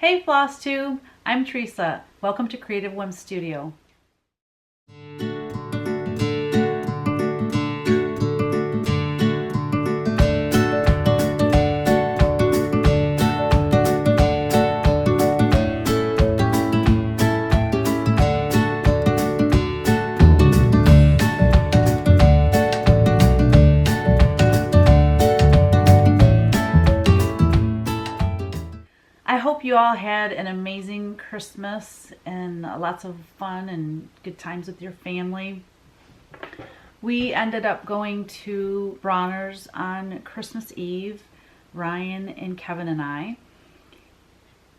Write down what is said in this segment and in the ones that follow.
Hey Flosstube, I'm Teresa. Welcome to Creative Whims Studio. I hope you all had an amazing Christmas and lots of fun and good times with your family. We ended up going to Bronner's on Christmas Eve, Ryan and Kevin and I.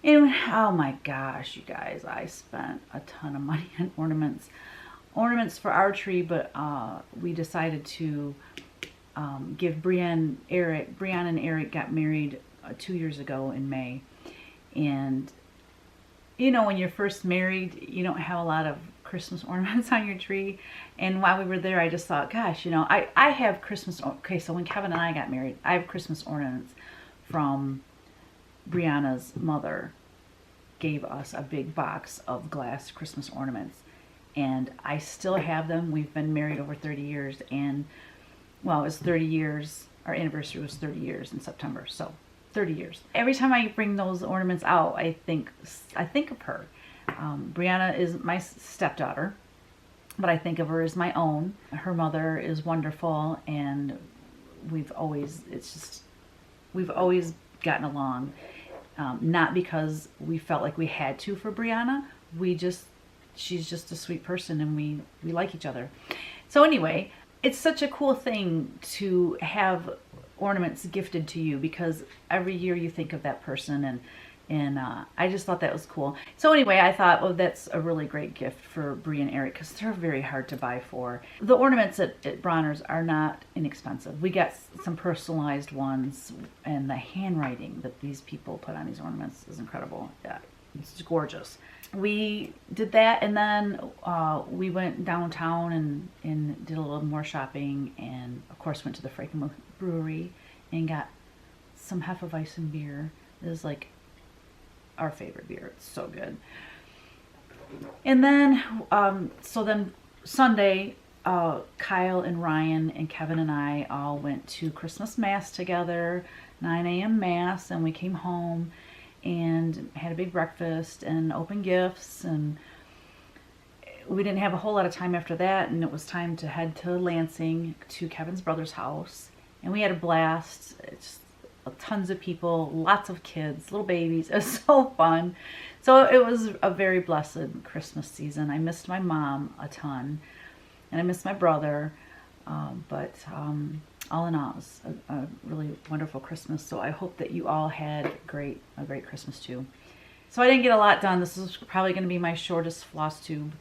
And oh my gosh, you guys, I spent a ton of money on ornaments. Ornaments for our tree, but we decided to give Brianne and Eric got married 2 years ago in May. And you know, when you're first married, you don't have a lot of Christmas ornaments on your tree. And while we were there, I just thought, gosh, you know, I have Christmas. Okay, so when Kevin and I got married, I have Christmas ornaments from Brianna's mother. Gave us a big box of glass Christmas ornaments, and I still have them. We've been married over 30 years, and well, it was 30 years. Our anniversary was 30 years in September, so 30 years. Every time I bring those ornaments out, I think of her. Brianna is my stepdaughter, but I think of her as my own. Her mother is wonderful, and we've always gotten along. Not because we felt like we had to for Brianna. She's just a sweet person, and we like each other. So anyway, it's such a cool thing to have ornaments gifted to you, because every year you think of that person, and I just thought that was cool. So anyway, I thought, well, that's a really great gift for Bri and Eric, because they're very hard to buy for. The ornaments at Bronner's are not inexpensive. We got some personalized ones, and the handwriting that these people put on these ornaments is incredible. Yeah, it's gorgeous. We did that, and then we went downtown and did a little more shopping, and of course went to the Frankenmuth Brewery and got some Hefeweizen beer. It is like our favorite beer. It's so good. And then so then Sunday, Kyle and Ryan and Kevin and I all went to Christmas Mass together, 9 a.m. Mass, and we came home and had a big breakfast and opened gifts, and we didn't have a whole lot of time after that, and it was time to head to Lansing to Kevin's brother's house, and we had a blast. It's tons of people, lots of kids, little babies. It was so fun. So it was a very blessed Christmas season. I missed my mom a ton, and I missed my brother, but all in all, it was a really wonderful Christmas. So I hope that you all had a great Christmas too. So I didn't get a lot done. This is probably going to be my shortest Flosstube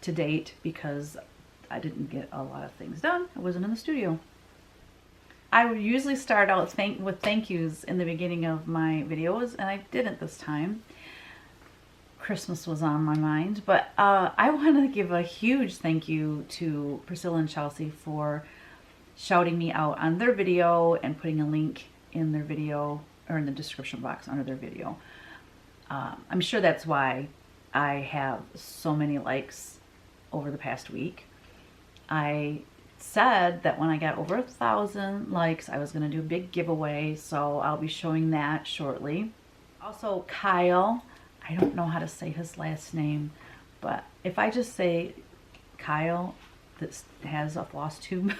to date, because I didn't get a lot of things done. I wasn't in the studio. I would usually start out with thank yous in the beginning of my videos, and I didn't this time. Christmas was on my mind, but I want to give a huge thank you to Priscilla and Chelsea for shouting me out on their video and putting a link in their video, or in the description box under their video. I'm sure that's why I have so many likes over the past week. I said that when I got over 1,000 likes, I was going to do a big giveaway, so I'll be showing that shortly. Also, Kyle, I don't know how to say his last name, but if I just say Kyle, that has a Flosstube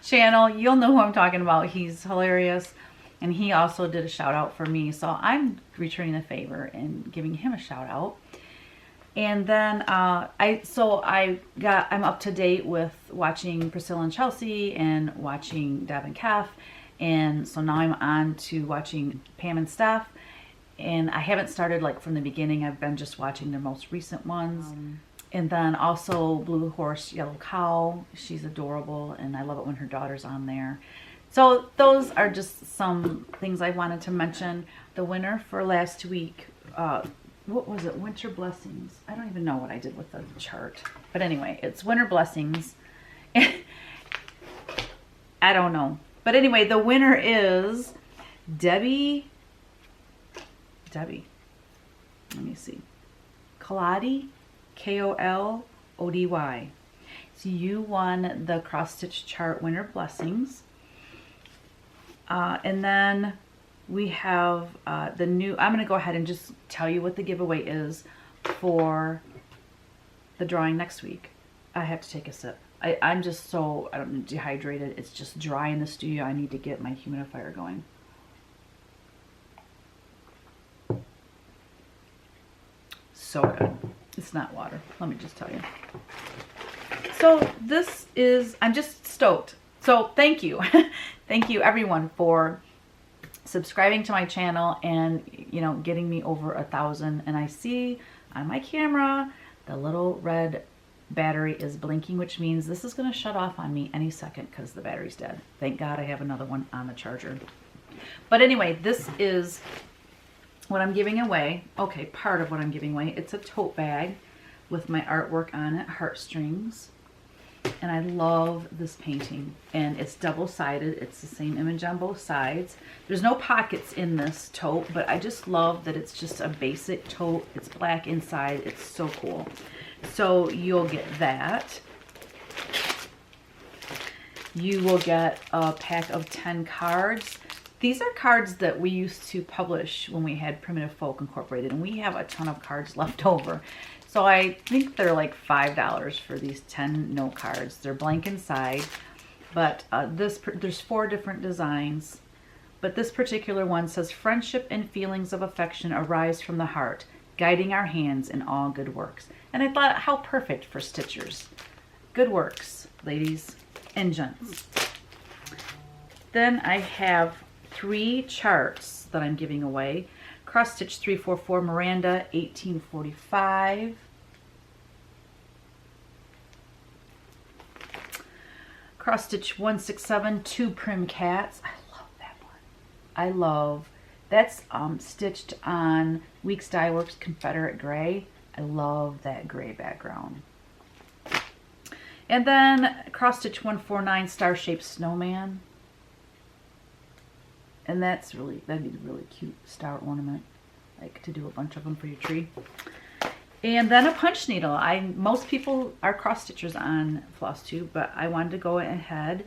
channel, you'll know who I'm talking about. He's hilarious, and he also did a shout out for me, so I'm returning the favor and giving him a shout out. And then I'm up to date with watching Priscilla and Chelsea and watching Deb and Kef, and so now I'm on to watching Pam and Steph. And I haven't started like from the beginning. I've been just watching their most recent ones. And then also Blue Horse, Yellow Cow. She's adorable, and I love it when her daughter's on there. So those are just some things I wanted to mention. The winner for last week, what was it? Winter Blessings. I don't even know what I did with the chart. But anyway, it's Winter Blessings. I don't know. But anyway, the winner is Debbie Debbie. Let me see. Kolody, Kolody. So you won the cross stitch chart winner blessings. And then we have the new, I'm going to go ahead and just tell you what the giveaway is for the drawing next week. I have to take a sip. I'm just so, I don't know, dehydrated. It's just dry in the studio. I need to get my humidifier going. So good. It's not water. Let me just tell you. So this is, I'm just stoked. So thank you. Thank you everyone for subscribing to my channel and, you know, getting me over 1,000. And I see on my camera, the little red battery is blinking, which means this is going to shut off on me any second because the battery's dead. Thank God I have another one on the charger. But anyway, this is what I'm giving away. Okay, part of what I'm giving away. It's a tote bag with my artwork on it, heartstrings. And I love this painting. And it's double-sided. It's the same image on both sides. There's no pockets in this tote, but I just love that it's just a basic tote. It's black inside. It's so cool. So you'll get that. You will get a pack of 10 cards. These are cards that we used to publish when we had Primitive Folk Incorporated, and we have a ton of cards left over. So I think they're like $5 for these 10 note cards. They're blank inside, but there's 4 different designs. But this particular one says, friendship and feelings of affection arise from the heart, guiding our hands in all good works. And I thought, how perfect for stitchers. Good works, ladies and gents. Then I have 3 charts that I'm giving away. Cross Stitch 344 Miranda 1845. Cross Stitch 167 2 Prim Cats. I love that one. I love, that's stitched on Weeks Dye Works Confederate Gray. I love that gray background. And then Cross Stitch 149 Star Shaped Snowman. And that's really, that'd be a really cute star ornament, like to do a bunch of them for your tree. And then a punch needle. Most people are cross stitchers on Flosstube, but I wanted to go ahead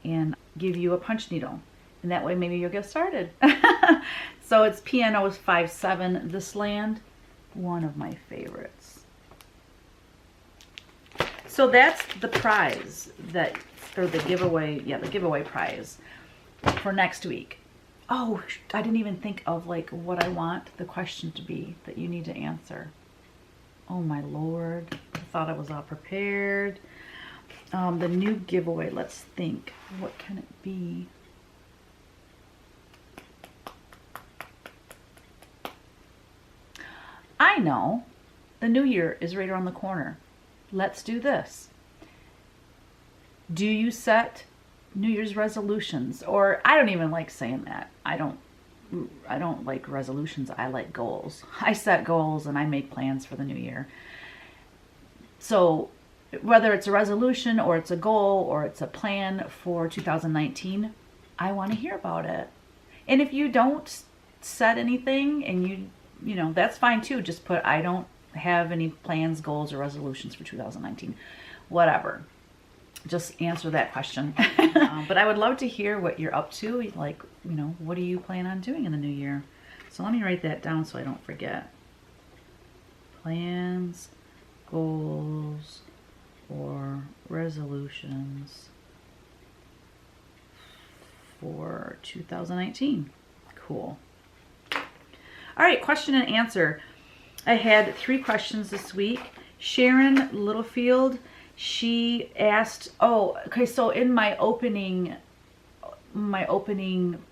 and give you a punch needle. And that way maybe you'll get started. So it's Pianos 5-7 This Land, one of my favorites. So that's the prize that, or the giveaway, yeah, the giveaway prize for next week. Oh, I didn't even think of like what I want the question to be that you need to answer. Oh my Lord, I thought I was all prepared. The new giveaway, let's think. What can it be? I know. The new year is right around the corner. Let's do this. Do you set New Year's resolutions? Or I don't even like saying that. I don't like resolutions. I like goals. I set goals and I make plans for the new year. So whether it's a resolution or it's a goal or it's a plan for 2019, I want to hear about it. And if you don't set anything and you know, that's fine too. Just put, I don't have any plans, goals, or resolutions for 2019. Whatever. Just answer that question. But I would love to hear what you're up to. Like, you know, what do you plan on doing in the new year? So let me write that down so I don't forget. Plans, goals, or resolutions for 2019. Cool. All right, question and answer. I had 3 questions this week. Sharon Littlefield, she asked, oh, okay, so in my opening,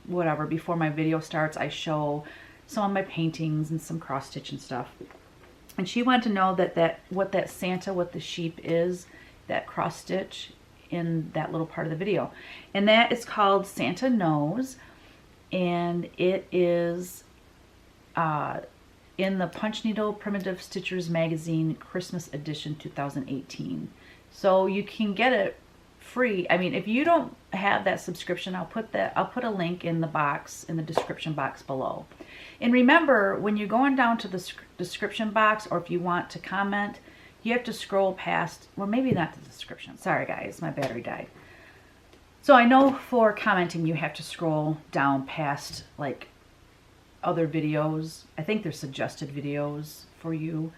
whatever, before my video starts, I show some of my paintings and some cross stitch and stuff. And she wanted to know what that Santa with the sheep is, that cross stitch in that little part of the video. And that is called Santa Knows. And it is in the Punchneedle Primitive Stitchers Magazine Christmas Edition 2018. So you can get it free. I mean, if you don't have that subscription, I'll put a link in the box, in the description box below. And remember, when you're going down to the description box, or if you want to comment, you have to scroll past, well, maybe not the description. Sorry guys, my battery died. So I know for commenting, you have to scroll down past like other videos. I think there's suggested videos for you.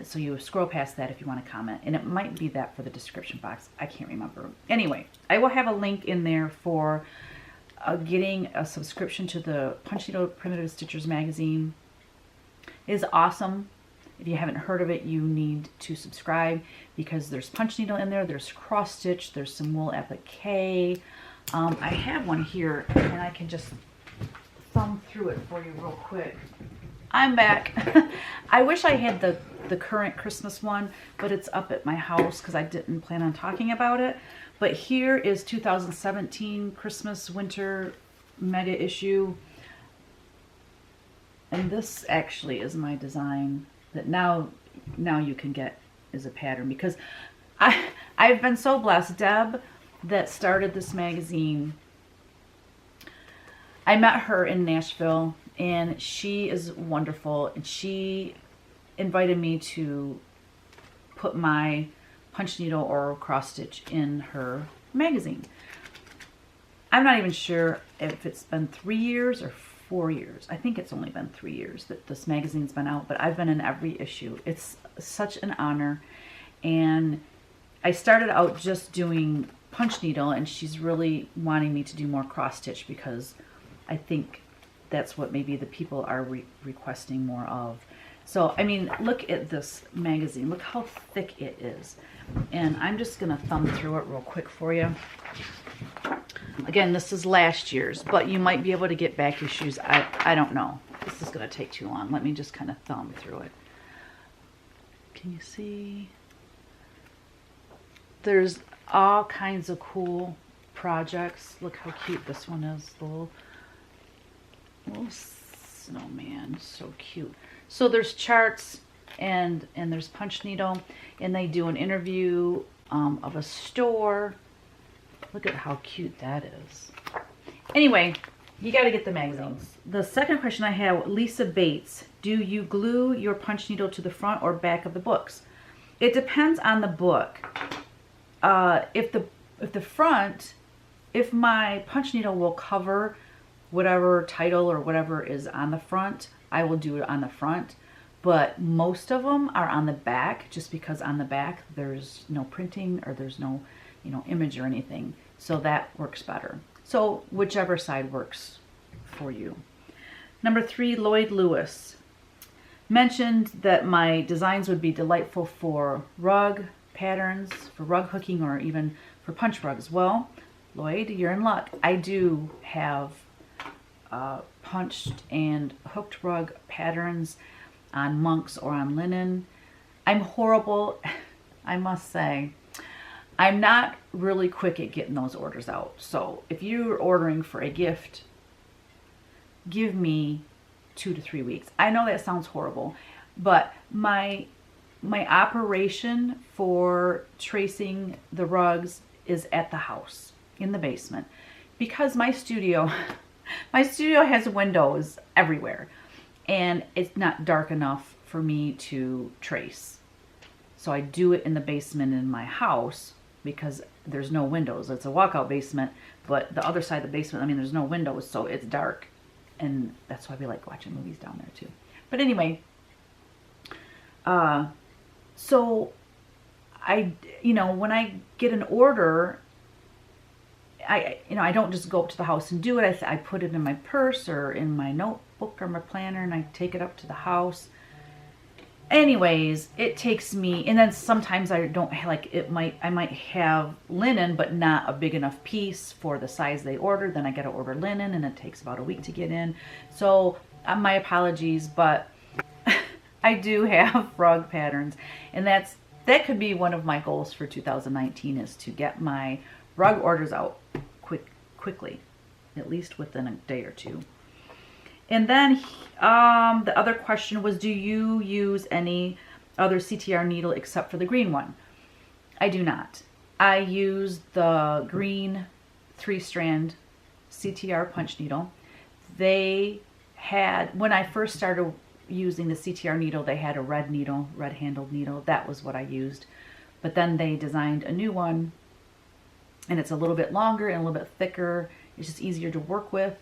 So you scroll past that if you want to comment. And it might be that for the description box. I can't remember. Anyway, I will have a link in there for getting a subscription to the Punchneedle Primitive Stitchers magazine. It is awesome. If you haven't heard of it, you need to subscribe because there's Punchneedle in there. There's cross stitch. There's some wool applique. I have one here and I can just thumb through it for you real quick. I'm back. I wish I had the current Christmas one, but it's up at my house because I didn't plan on talking about it. But here is 2017 Christmas Winter Mega Issue. And this actually is my design that now you can get as a pattern, because I've been so blessed. Deb, that started this magazine, I met her in Nashville, and she is wonderful, and she invited me to put my punch needle or cross stitch in her magazine. I'm not even sure if it's been 3 years or 4 years. I think it's only been 3 years that this magazine's been out, but I've been in every issue. It's such an honor. And I started out just doing punch needle, and she's really wanting me to do more cross stitch because I think that's what maybe the people are requesting more of. So, I mean, look at this magazine. Look how thick it is. And I'm just going to thumb through it real quick for you. Again, this is last year's, but you might be able to get back issues. I don't know. This is going to take too long. Let me just kind of thumb through it. Can you see? There's all kinds of cool projects. Look how cute this one is. The little snowman. So cute. So there's charts and there's punch needle, and they do an interview of a store. Look at how cute that is. Anyway, you got to get the magazines. The second question I have, Lisa Bates, do you glue your punch needle to the front or back of the books? It depends on the book. If the front, if my punch needle will cover whatever title or whatever is on the front, I will do it on the front. But most of them are on the back, just because on the back there's no printing or there's no, image or anything. So that works better. So whichever side works for you. Number 3, Lloyd Lewis mentioned that my designs would be delightful for rug patterns, for rug hooking, or even for punch rugs. Well, Lloyd, you're in luck. I do have punched and hooked rug patterns on monks or on linen. I'm horrible, I must say. I'm not really quick at getting those orders out. So if you're ordering for a gift, give me 2 to 3 weeks. I know that sounds horrible, but my operation for tracing the rugs is at the house in the basement, because my studio has windows everywhere, and it's not dark enough for me to trace. So I do it in the basement in my house because there's no windows. It's a walkout basement, but the other side of the basement, there's no windows, so it's dark. And that's why we like watching movies down there too. But anyway, so I, when I get an order, I don't just go up to the house and do it. I put it in my purse or in my notebook or my planner, and I take it up to the house. Anyways, it takes me, and then sometimes I don't I might have linen, but not a big enough piece for the size they ordered. Then I got to order linen, and it takes about a week to get in. So my apologies, but I do have rug patterns, and that could be one of my goals for 2019, is to get my rug orders out quickly, at least within a day or two. And then the other question was, do you use any other CTR needle except for the green one? I do not. I used the green 3-strand CTR punch needle. They had, when I first started using the CTR needle, they had a red needle, red handled needle. That was what I used. But then they designed a new one, and it's a little bit longer and a little bit thicker. It's just easier to work with.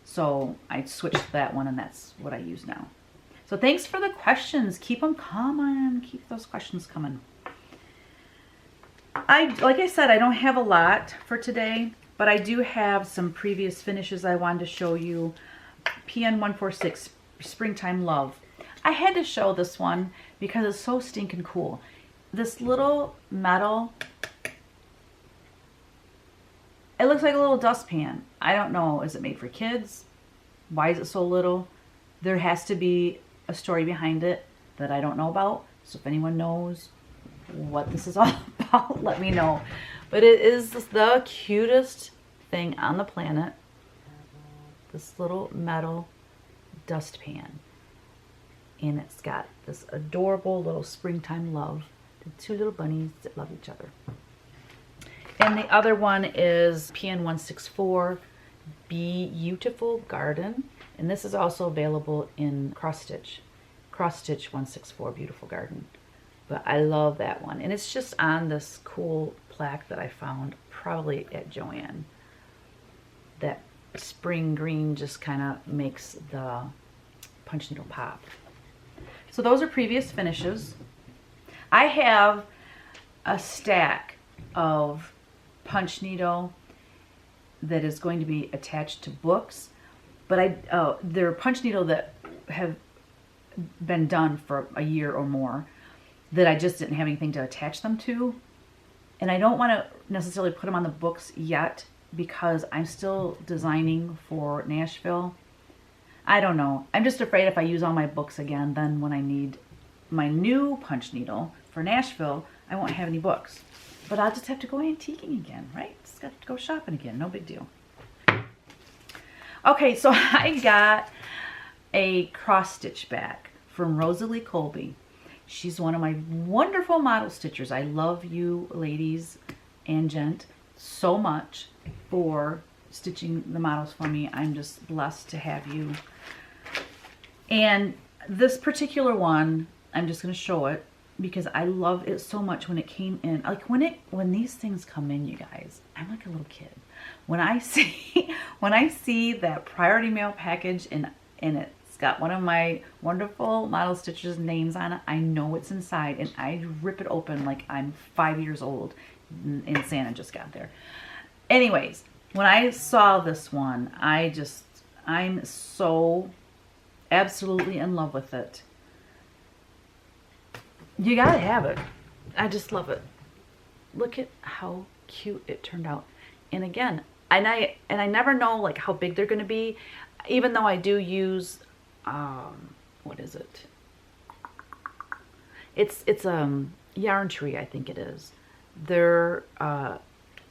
So I switched to that one, and that's what I use now. So thanks for the questions. Keep them coming. Keep those questions coming. Like I said, I don't have a lot for today, but I do have some previous finishes I wanted to show you. PN146 Springtime Love. I had to show this one because it's so stinking cool. This little metal, it looks like a little dustpan. I don't know, is it made for kids? Why is it so little? There has to be a story behind it that I don't know about. So if anyone knows what this is all about, let me know. But it is the cutest thing on the planet. This little metal dustpan. And it's got this adorable little springtime love. The two little bunnies that love each other. And the other one is PN164 Beautiful Garden. And this is also available in cross stitch. Cross stitch 164 Beautiful Garden. But I love that one. And it's just on this cool plaque that I found probably at Joann. That spring green just kind of makes the punch needle pop. So those are previous finishes. I have a stack of punch needle that is going to be attached to books, but they're punch needle that have been done for a year or more that I just didn't have anything to attach them to. And I don't want to necessarily put them on the books yet because I'm still designing for Nashville. I don't know. I'm just afraid if I use all my books again, then when I need my new punch needle for Nashville, I won't have any books. But I'll just have to go antiquing again, right? Just got to go shopping again. No big deal. Okay, so I got a cross stitch back from Rosalie Colby. She's one of my wonderful model stitchers. I love you ladies and gent so much for stitching the models for me. I'm just blessed to have you. And this particular one, I'm just going to show it because I love it so much when it came in. Like when these things come in, you guys, I'm like a little kid. When I see that priority mail package and it's got one of my wonderful model stitchers' names on it, I know it's inside and I rip it open like I'm 5 years old and Santa just got there. Anyways, when I saw this one, I'm so absolutely in love with it. You gotta have it. I just love it. Look at how cute it turned out. And again, and I never know like how big they're gonna be, even though I do use what is it? It's Yarn Tree, I think it is. Their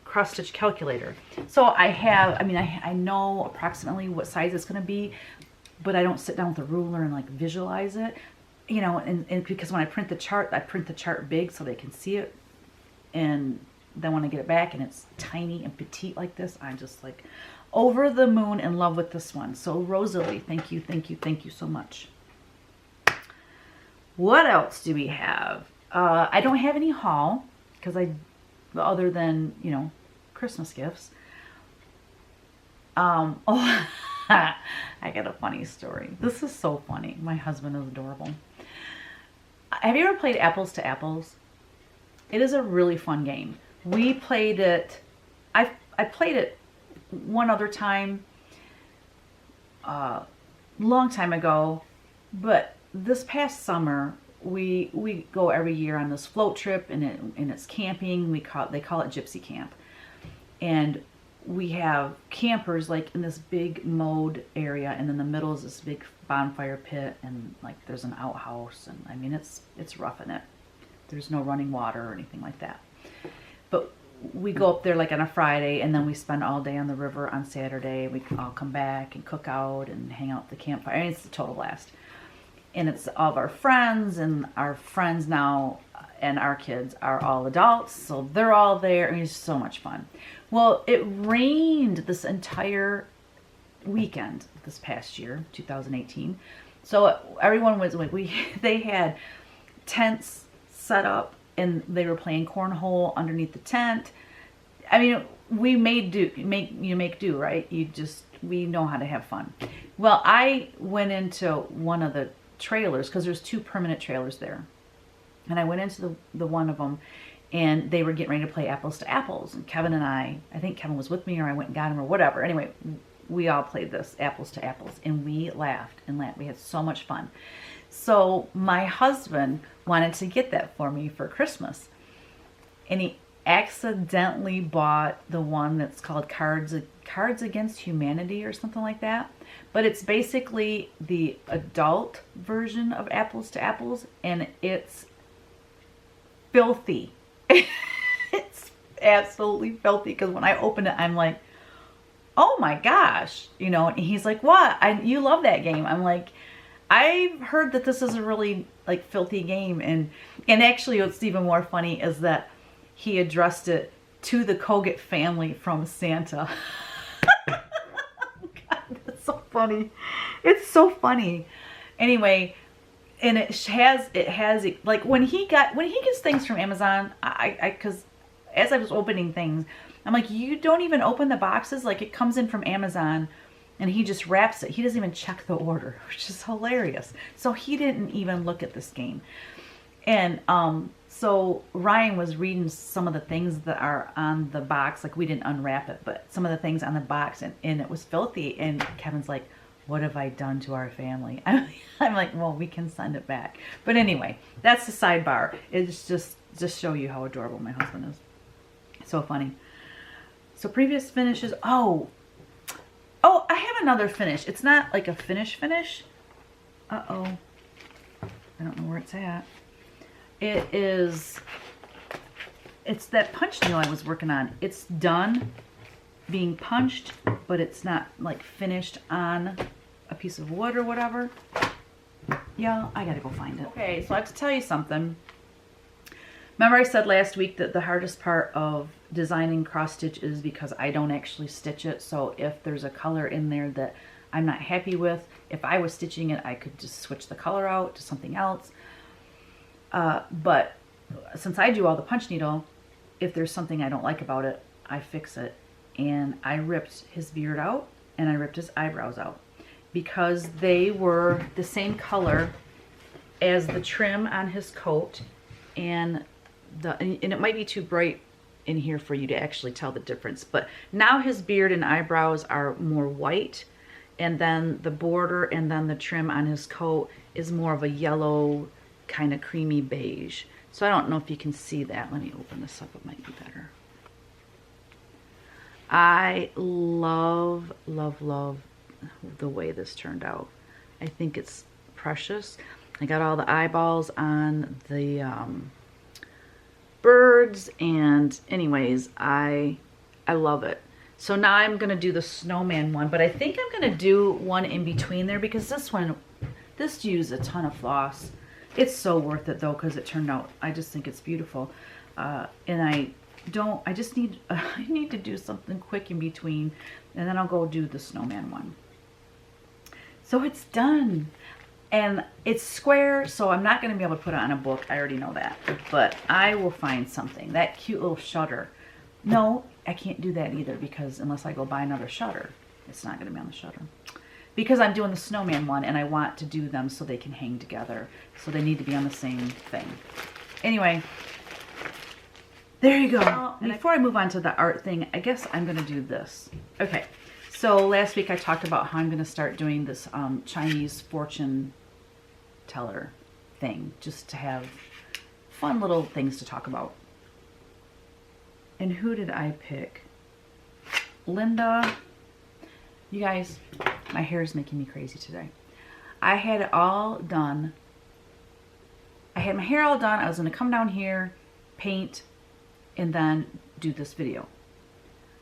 cross stitch calculator. So I know approximately what size it's gonna be, but I don't sit down with a ruler and like visualize it. You know, and because when I print the chart, I print the chart big so they can see it. And then when I get it back and it's tiny and petite like this, I'm just like over the moon in love with this one. So Rosalie, thank you, thank you, thank you so much. What else do we have? I don't have any haul because other than, you know, Christmas gifts. Oh, I got a funny story. This is so funny. My husband is adorable. Have you ever played Apples to Apples? It is a really fun game. We played it. I played it one other time, long time ago, but this past summer we go every year on this float trip, and it's camping. They call it Gypsy Camp, and we have campers like in this big mowed area, and in the middle is this big bonfire pit, and like there's an outhouse, and I mean it's roughing it. There's no running water or anything like that. But we go up there like on a Friday, and then we spend all day on the river on Saturday. We all come back and cook out and hang out at the campfire. I mean, it's a total blast. and it's all of our friends, and our friends now and our kids are all adults, so they're all there. I mean, it's so much fun. Well, it rained this entire weekend this past year, 2018. So everyone was like, they had tents set up and they were playing cornhole underneath the tent. I mean, we make do, right? We know how to have fun. Well, I went into one of the trailers because there's 2 permanent trailers there. And I went into the one of them, and they were getting ready to play apples to apples. And Kevin and I think Kevin was with me, or I went and got him, or whatever. Anyway, we all played this apples to apples, and we laughed and laughed. We had so much fun. So my husband wanted to get that for me for Christmas, and he accidentally bought the one that's called Cards Against Humanity or something like that. But it's basically the adult version of apples to apples, and it's filthy. It's absolutely filthy, because when I open it, I'm like, oh my gosh, you know. And he's like, what? You love that game. I'm like, I've heard that this is a really like filthy game. And actually what's even more funny is that he addressed it to the Kogut family from Santa. God, that's so funny. It's so funny. Anyway, and it has like when he gets things from Amazon, because as I was opening things, I'm like, you don't even open the boxes. Like, it comes in from Amazon and he just wraps it. He doesn't even check the order, which is hilarious. So he didn't even look at this game. And so Ryan was reading some of the things that are on the box. Like, we didn't unwrap it, but some of the things on the box, and it was filthy. And Kevin's like, what have I done to our family? I'm like, well, we can send it back. But anyway, that's the sidebar. It's just show you how adorable my husband is. So funny. So previous finishes. Oh, I have another finish. It's not like a finish. Uh-oh. I don't know where it's at. It's that Punchneedle I was working on. It's done being punched, but it's not like finished on a piece of wood or whatever. Yeah, I gotta go find it. Okay, so I have to tell you something. Remember I said last week that the hardest part of designing cross stitch is because I don't actually stitch it. So if there's a color in there that I'm not happy with, if I was stitching it, I could just switch the color out to something else. But since I do all the punch needle, if there's something I don't like about it, I fix it. And I ripped his beard out and I ripped his eyebrows out because they were the same color as the trim on his coat, and it might be too bright in here for you to actually tell the difference, but now his beard and eyebrows are more white, and then the border and then the trim on his coat is more of a yellow kind of creamy beige. So I don't know if you can see that. Let me open this up, it might be better. I love, love, love the way this turned out. I think it's precious. I got all the eyeballs on the birds, and anyways, I love it. So now I'm gonna do the snowman one, but I think I'm gonna do one in between there because this used a ton of floss. It's so worth it though, because it turned out, I just think it's beautiful. And I need to do something quick in between, and then I'll go do the snowman one. So it's done, and it's square, so I'm not going to be able to put it on a book. I already know that, but I will find something. That cute little shutter. No, I can't do that either, because unless I go buy another shutter, it's not going to be on the shutter. Because I'm doing the snowman one, and I want to do them so they can hang together, so they need to be on the same thing. Anyway, there you go. Before I move on to the art thing, I guess I'm going to do this. Okay, so last week I talked about how I'm going to start doing this Chinese fortune teller thing, just to have fun little things to talk about. And who did I pick? Linda. You guys, my hair is making me crazy today. I had it all done. I had my hair all done. I was going to come down here, paint, and then do this video,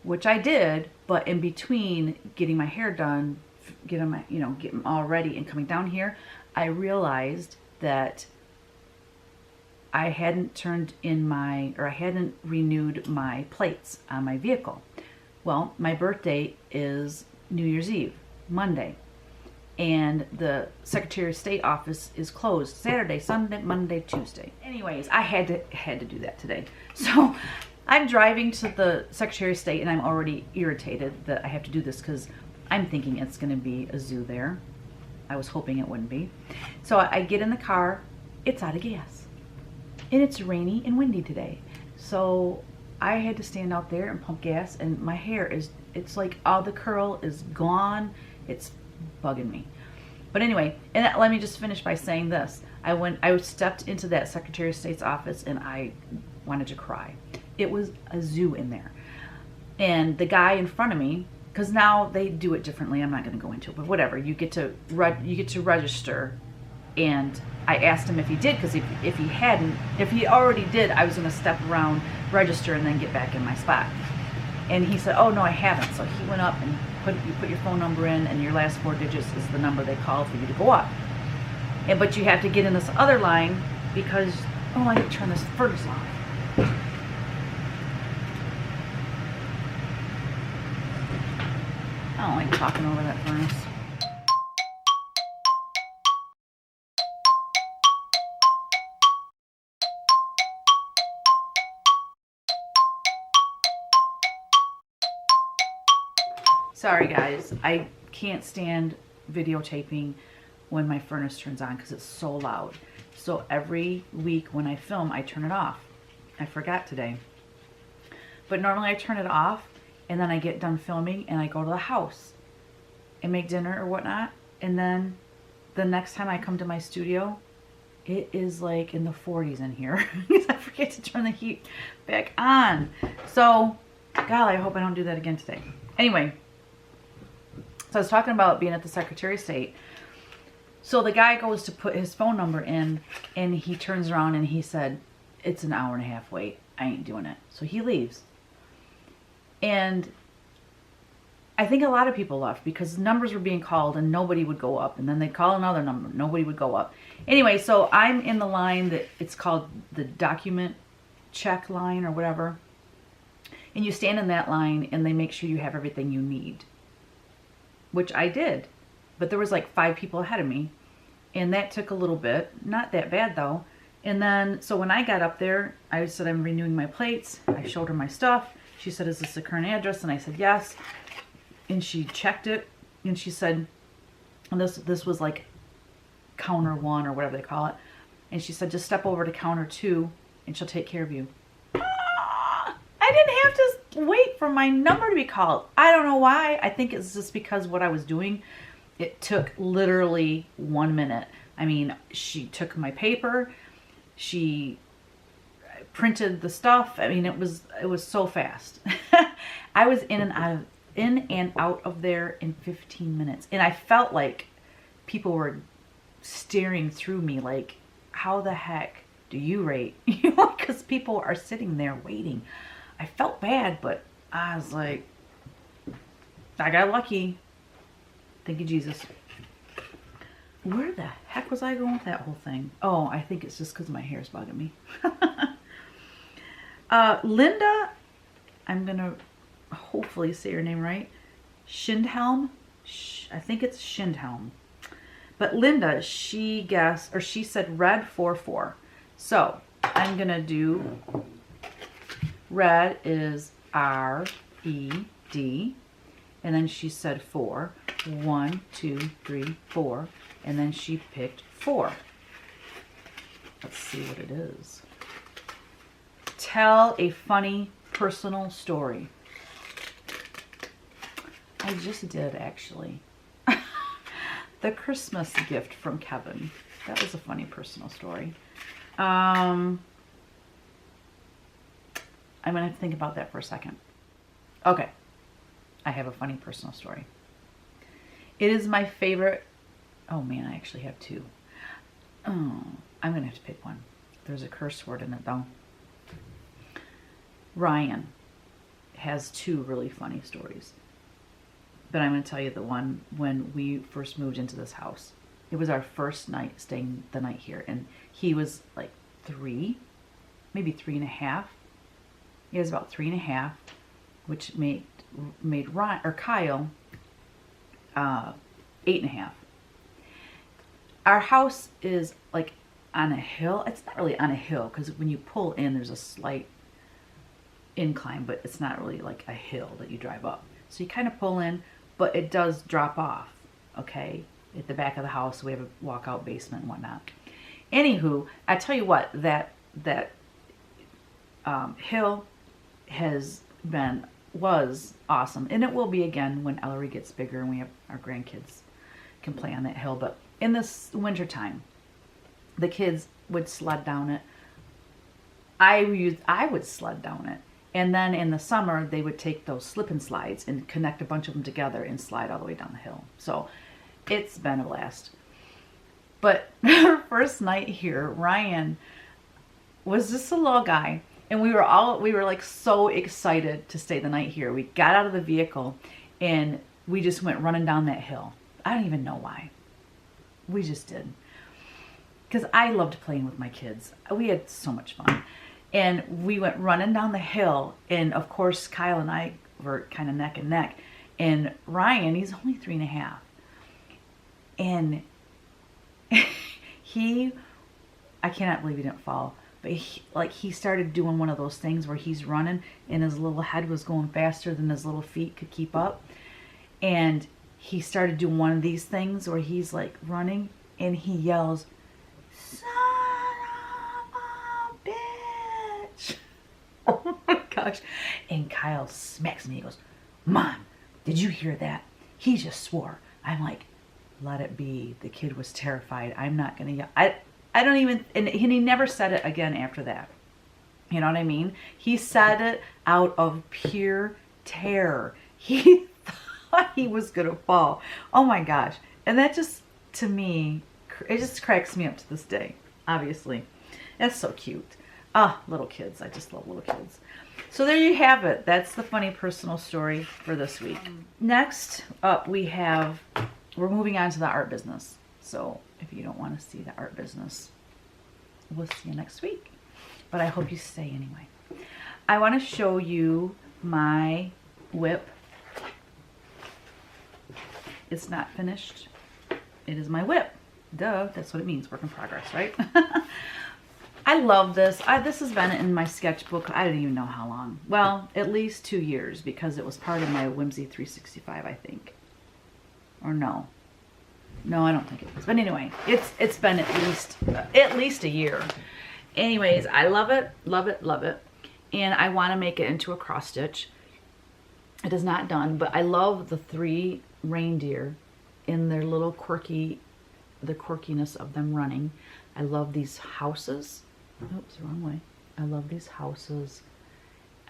which I did. But in between getting my hair done, getting them all ready and coming down here, I realized that I hadn't renewed my plates on my vehicle. Well, my birthday is New Year's Eve, Monday, and the Secretary of State office is closed Saturday, Sunday, Monday, Tuesday. Anyways, I had to do that today. So I'm driving to the Secretary of State, and I'm already irritated that I have to do this because I'm thinking it's going to be a zoo there. I was hoping it wouldn't be. So I get in the car, it's out of gas. And it's rainy and windy today. So I had to stand out there and pump gas, and my hair it's like all the curl is gone. It's bugging me. But anyway, and let me just finish by saying this. I stepped into that Secretary of State's office and I wanted to cry. It was a zoo in there. And the guy in front of me, because now they do it differently, I'm not going to go into it, but whatever. You get to register, and I asked him if he did, because if he already did, I was going to step around, register, and then get back in my spot. And he said, "Oh no, I haven't." So he went up and you put your phone number in, and your last 4 digits is the number they call for you to go up. But you have to get in this other line because I need to turn this furnace off. I don't like talking over that furnace. Sorry guys, I can't stand videotaping when my furnace turns on because it's so loud. So every week when I film, I turn it off. I forgot today. But normally I turn it off, and then I get done filming and I go to the house and make dinner or whatnot. And then the next time I come to my studio, it is like in the 40s in here because I forget to turn the heat back on. So, golly, I hope I don't do that again today. Anyway, so I was talking about being at the Secretary of State. So the guy goes to put his phone number in, and he turns around and he said, "It's an hour and a half wait. I ain't doing it." So he leaves. And I think a lot of people left because numbers were being called and nobody would go up. And then they'd call another number. Nobody would go up. Anyway, so I'm in the line that it's called the document check line or whatever. And you stand in that line and they make sure you have everything you need. Which I did. But there was like 5 people ahead of me. And that took a little bit. Not that bad though. And then, so when I got up there, I said I'm renewing my plates. I showed her my stuff. She said, "Is this the current address?" And I said, "Yes." And she checked it. And she said, and this was like counter 1 or whatever they call it. And she said, "Just step over to counter 2 and she'll take care of you." I didn't have to wait for my number to be called. I don't know why. I think it's just because what I was doing, it took literally 1 minute. I mean, she took my paper, she printed the stuff. I mean, it was so fast. I was in and out of there in 15 minutes. And I felt like people were staring through me like, how the heck do you rate? You know, because people are sitting there waiting. I felt bad, but I was like, I got lucky. Thank you, Jesus. Where the heck was I going with that whole thing? Oh, I think it's just because my hair's bugging me. Linda, I'm going to hopefully say her name right. Schindhelm. I think it's Schindhelm. But Linda, she guessed, or she said red 4-4. So I'm going to do, red is R-E-D. And then she said 4. 1, 2, 3, 4. And then she picked 4. Let's see what it is. Tell a funny personal story. I just did, actually. The Christmas gift from Kevin. That was a funny personal story. I'm going to have to think about that for a second. Okay. I have a funny personal story. It is my favorite. Oh man, I actually have 2. Oh, I'm going to have to pick one. There's a curse word in it though. Ryan has 2 really funny stories. But I'm going to tell you the one when we first moved into this house. It was our first night staying the night here, and he was like 3, maybe 3.5. He was about 3.5, which made Ryan or Kyle 8.5. Our house is like on a hill. It's not really on a hill because when you pull in, there's a slight incline, but it's not really like a hill that you drive up. So you kind of pull in, but it does drop off, okay, at the back of the house. We have a walkout basement and whatnot. Anywho, I tell you what, that hill was awesome, and it will be again when Ellery gets bigger and we have our grandkids can play on that hill. But in this winter time, the kids would sled down it. I would sled down it, and then in the summer they would take those slip and slides and connect a bunch of them together and slide all the way down the hill. So it's been a blast. But our first night here, Ryan was just a little guy, and we were like so excited to stay the night here. We got out of the vehicle and we just went running down that hill. I don't even know why. We just did. Because I loved playing with my kids. We had so much fun. And we went running down the hill, and of course Kyle and I were kind of neck and neck. And Ryan, he's only 3.5. And I cannot believe he didn't fall. But he started doing one of those things where he's running and his little head was going faster than his little feet could keep up. And he started doing one of these things where he's like running and he yells, "Son of a bitch." Oh my gosh. And Kyle smacks me. He goes, "Mom, did you hear that? He just swore." I'm like, let it be. The kid was terrified. I'm not going to yell. I don't even, and he never said it again after that. You know what I mean? He said it out of pure terror. He thought he was going to fall. Oh my gosh. And that just, to me, it just cracks me up to this day, obviously. That's so cute. Ah, little kids. I just love little kids. So there you have it. That's the funny personal story for this week. Next up, we're moving on to the art business. So if you don't want to see the art business, we'll see you next week. But I hope you stay anyway. I want to show you my whip. It's not finished. It is my whip. Duh, that's what it means. Work in progress, right? I love this. This has been in my sketchbook. I don't even know how long. Well, at least 2 years, because it was part of my Whimsy 365, I think. Or no. No, I don't think it was. But anyway, it's been at least a year. Anyways, I love it, love it, love it. And I want to make it into a cross stitch. It is not done, but I love the 3 reindeer in their little the quirkiness of them running. I love these houses. Oops, wrong way. I love these houses.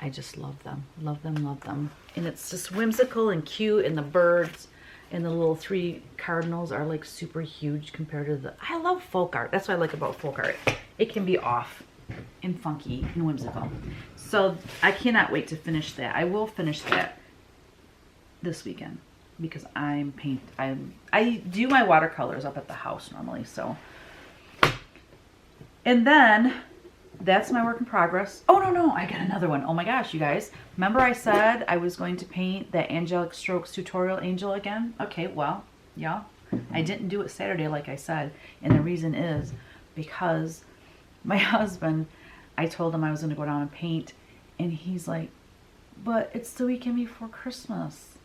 I just love them. Love them, love them. And it's just whimsical and cute, and the birds and the little 3 cardinals are like super huge compared to I love folk art. That's what I like about folk art. It can be off and funky and whimsical. So I cannot wait to finish that. I will finish that this weekend because I do my watercolors up at the house normally. So, and then that's my work in progress. Oh, no, I got another one. Oh my gosh, you guys. Remember I said I was going to paint that Angelic Strokes tutorial angel again? Okay, well, yeah, I didn't do it Saturday like I said. And the reason is because my husband, I told him I was going to go down and paint. And he's like, but it's the weekend before Christmas.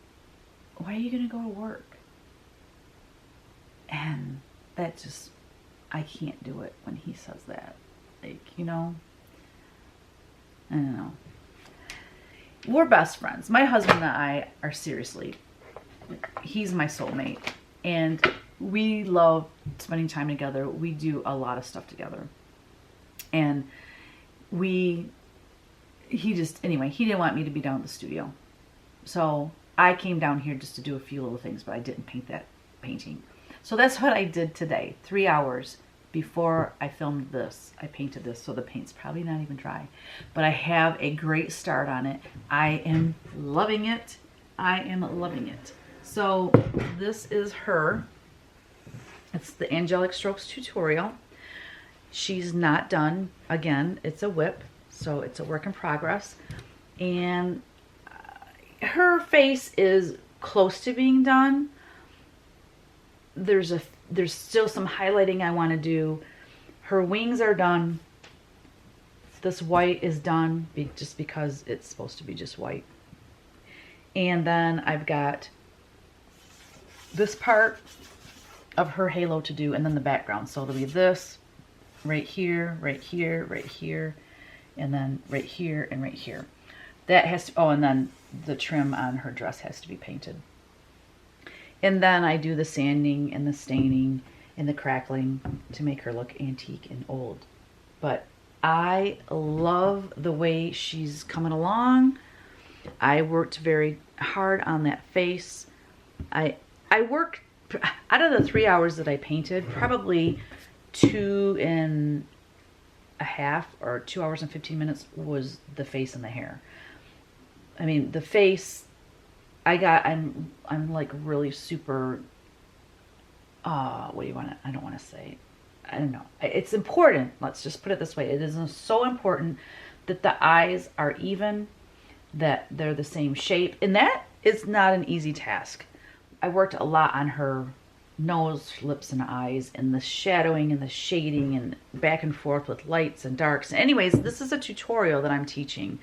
Why are you going to go to work? And that just, I can't do it when he says that. Like, you know, I don't know. We're best friends. My husband and I are seriously, he's my soulmate. And we love spending time together. We do a lot of stuff together. And he didn't want me to be down at the studio. So I came down here just to do a few little things, but I didn't paint that painting. So that's what I did today. 3 hours before I filmed this, I painted this, so the paint's probably not even dry. But I have a great start on it. I am loving it. I am loving it. So this is her. It's the Angelic Strokes tutorial. She's not done. Again, it's a whip, so it's a work in progress. And her face is close to being done. There's still some highlighting I want to do. Her wings are done. This white is done just because it's supposed to be just white. And then I've got this part of her halo to do, and then the background. So it'll be this right here, right here, right here, and then right here and right here. That has to, oh, and then the trim on her dress has to be painted. And then I do the sanding and the staining and the crackling to make her look antique and old. But I love the way she's coming along. I worked very hard on that face. I worked, out of the 3 hours that I painted, probably 2.5 or 2 hours and 15 minutes was the face and the hair. I mean, the face, I'm like really super, what do you want to, I don't want to say, I don't know. It's important. Let's just put it this way. It is so important that the eyes are even, that they're the same shape. And that is not an easy task. I worked a lot on her nose, lips, and eyes, and the shadowing and the shading and back and forth with lights and darks. Anyways, this is a tutorial that I'm teaching.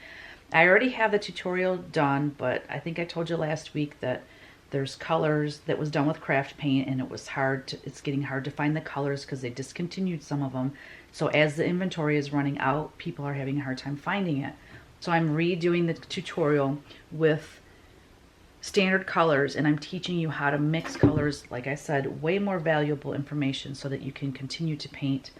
I already have the tutorial done, but I think I told you last week that there's colors that was done with craft paint, and it's getting hard to find the colors because they discontinued some of them. So as the inventory is running out, people are having a hard time finding it. So I'm redoing the tutorial with standard colors, and I'm teaching you how to mix colors. Like I said, way more valuable information so that you can continue to paint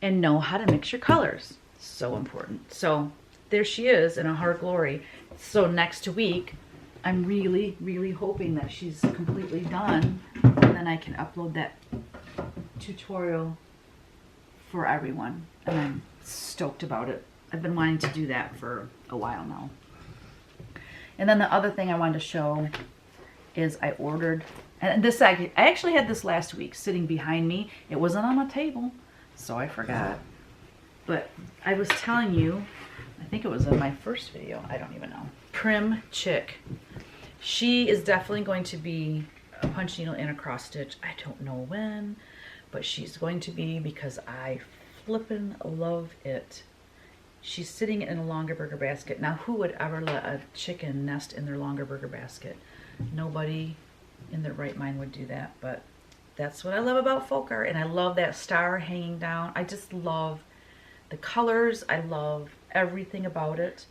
and know how to mix your colors. So important. So there she is in a her glory. So next week, I'm really, really hoping that she's completely done, and then I can upload that tutorial for everyone. And I'm stoked about it. I've been wanting to do that for a while now. And then the other thing I wanted to show is I ordered, and this I actually had this last week sitting behind me. It wasn't on the table, so I forgot. But I was telling you, I think it was in my first video, I don't even know. Prim Chick. She is definitely going to be a punch needle and a cross stitch. I don't know when, but she's going to be, because I flippin' love it. She's sitting in a Longaberger basket. Now, who would ever let a chicken nest in their Longaberger basket? Nobody in their right mind would do that, but that's what I love about folk art, and I love that star hanging down. I just love the colors. I love everything about it.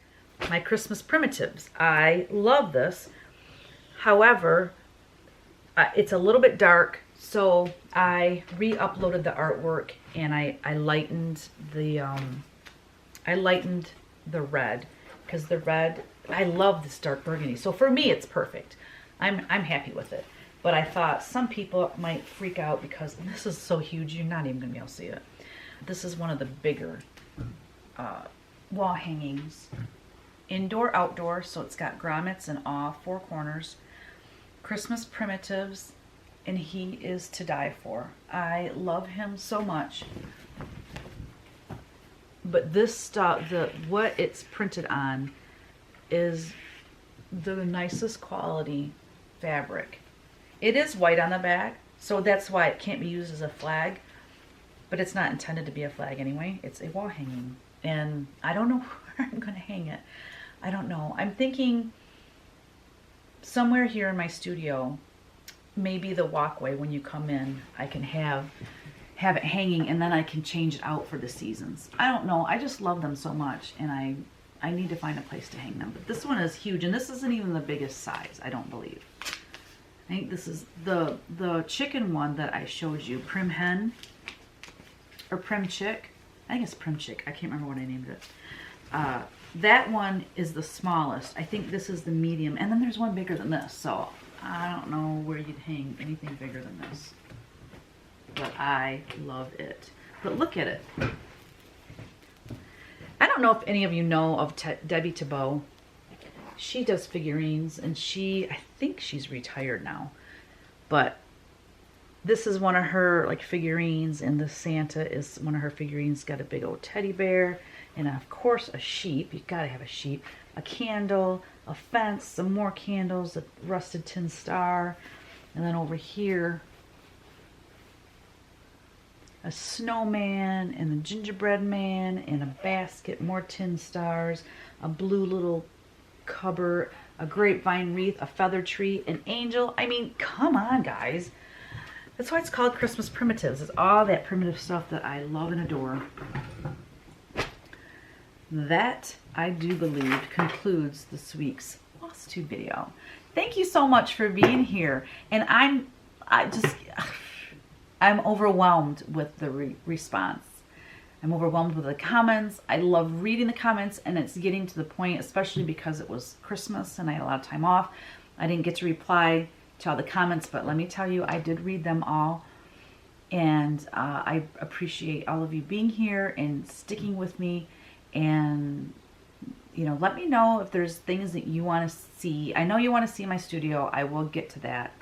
My Christmas primitives. I love this. However, it's a little bit dark, so I re-uploaded the artwork, and I lightened the red, because the red, I love this dark burgundy. So for me, it's perfect. I'm happy with it. But I thought some people might freak out because this is so huge, you're not even gonna be able to see it. This is one of the bigger wall hangings. Indoor, outdoor, so it's got grommets in all four corners. Christmas primitives, and he is to die for. I love him so much. But this stuff, what it's printed on is the nicest quality fabric. It is white on the back, so that's why it can't be used as a flag, but it's not intended to be a flag anyway. It's a wall hanging, and I don't know where I'm gonna hang it. I don't know. I'm thinking somewhere here in my studio, maybe the walkway when you come in, I can have it hanging, and then I can change it out for the seasons. I don't know. I just love them so much, and I need to find a place to hang them. But this one is huge, and this isn't even the biggest size, I don't believe. I think this is the chicken one that I showed you, Prim Hen, or Prim Chick. I think it's Prim Chick. I can't remember what I named it. That one is the smallest. I think this is the medium, and then there's one bigger than this, so I don't know where you'd hang anything bigger than this. But I love it. But look at it. I don't know if any of you know of Debbie Thibault. She does figurines, and I think she's retired now. But This is one of her like figurines, and the Santa is one of her figurines. Got a big old teddy bear, and of course a sheep. You gotta have a sheep. A candle, a fence, some more candles, a rusted tin star, and then over here a snowman and a gingerbread man and a basket, more tin stars, a blue little cupboard, a grapevine wreath, a feather tree, an angel. I mean, come on, guys. That's why it's called Christmas Primitives. It's all that primitive stuff that I love and adore. That, I do believe, concludes this week's Flosstube video. Thank you so much for being here. And I'm overwhelmed with the response. I'm overwhelmed with the comments. I love reading the comments, and it's getting to the point, especially because it was Christmas and I had a lot of time off. I didn't get to reply to all the comments, but let me tell you, I did read them all. And I appreciate all of you being here and sticking with me. And, you know, let me know if there's things that you want to see. I know you want to see my studio. I will get to that.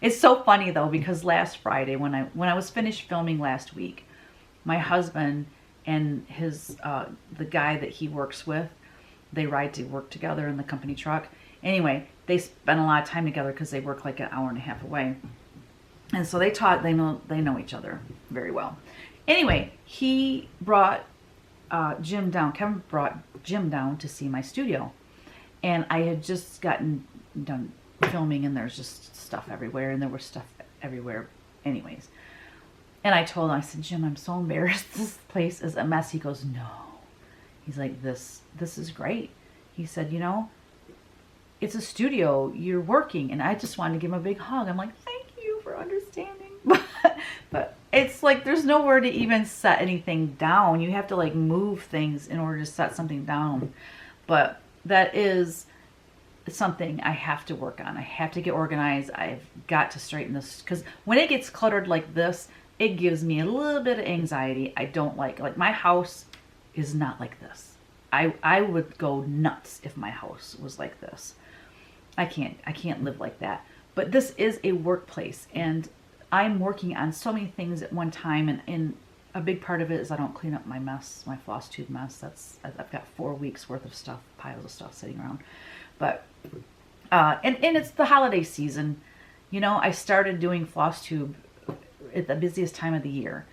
It's so funny though, because last Friday when I was finished filming last week, my husband and his the guy that he works with, they ride to work together in the company truck. Anyway, they spend a lot of time together because they work like an hour and a half away. And so they know each other very well. Anyway, he brought Jim down. Kevin brought Jim down to see my studio. And I had just gotten done filming, and there's just stuff everywhere, and there was stuff everywhere anyways. And I told him, I said, Jim, I'm so embarrassed. This place is a mess. He goes, no. He's like, this is great. He said, you know, it's a studio, you're working. And I just wanted to give him a big hug. I'm like, thank you for understanding. But it's like, there's nowhere to even set anything down. You have to like move things in order to set something down. But that is something I have to work on. I have to get organized. I've got to straighten this, because when it gets cluttered like this, it gives me a little bit of anxiety. I don't like my house is not like this. I would go nuts if my house was like this. I can't live like that. But this is a workplace, and I'm working on so many things at one time, and a big part of it is I don't clean up my mess, my Flosstube mess. I've got 4 weeks worth of stuff, piles of stuff sitting around. But and it's the holiday season. You know, I started doing Flosstube at the busiest time of the year.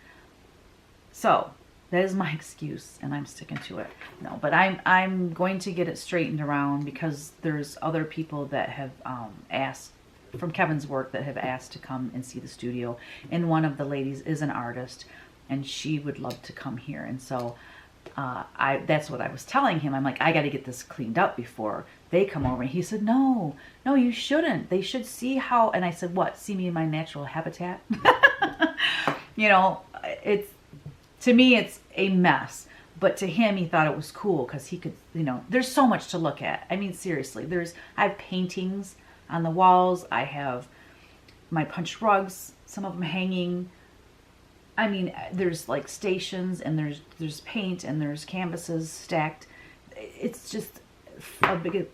So that is my excuse, and I'm sticking to it. No, but I'm going to get it straightened around, because there's other people that have asked from Kevin's work that have asked to come and see the studio. And one of the ladies is an artist, and she would love to come here. And so that's what I was telling him. I'm like, I got to get this cleaned up before they come over. And he said, no, you shouldn't. They should see how. And I said, what? See me in my natural habitat? You know, to me, it's a mess. But to him, he thought it was cool because he could, you know, there's so much to look at. I mean, seriously, I have paintings on the walls. I have my punch rugs, some of them hanging. I mean, there's like stations, and there's paint, and there's canvases stacked. It's just a big,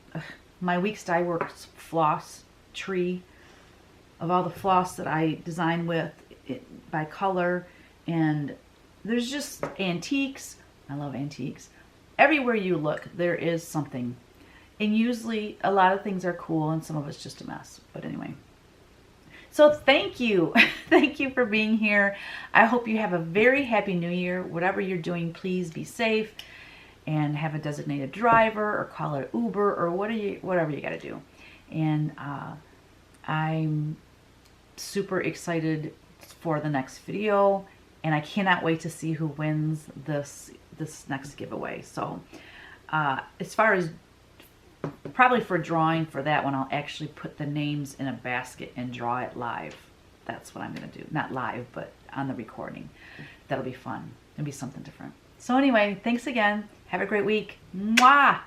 my Weeks Dye Works floss tree of all the floss that I design with by color. And there's just antiques. I love antiques. Everywhere you look, there is something. And usually a lot of things are cool, and some of it's just a mess. But anyway. So thank you. Thank you for being here. I hope you have a very happy new year. Whatever you're doing, please be safe and have a designated driver, or call it Uber, or whatever you got to do. And I'm super excited for the next video, and I cannot wait to see who wins this next giveaway. So as far as probably for drawing for that one, I'll actually put the names in a basket and draw it live. That's what I'm going to do. Not live, but on the recording. That'll be fun. It'll be something different. So anyway, thanks again. Have a great week. Mwah!